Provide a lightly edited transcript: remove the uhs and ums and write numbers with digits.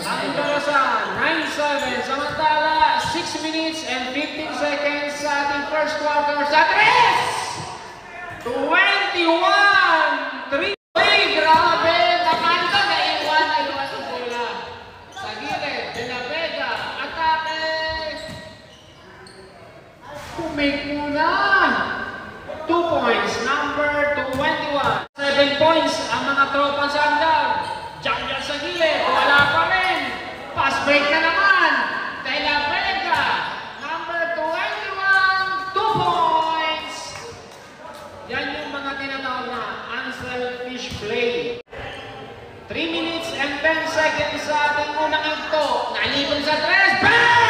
Ang darasan, 9-7. Samantala, 6 minutes and 15 seconds sa ating first quarter sa 3! 21-3. Uy, grabe! Nakanta na iwan ang bola. Sa gilid, De La Vega. Atake! Kumake muna. 2 points, number 21. 7 points ang mga tropa sa andal. Jungle sa gilid, wala pa rin. Pass break na naman. De La Vega, number 21, 2 points. Yan yung mga tinatawag na unselfish play. 3 minutes and 10 seconds sa ating unang ito. Nalipon sa 3. Bang!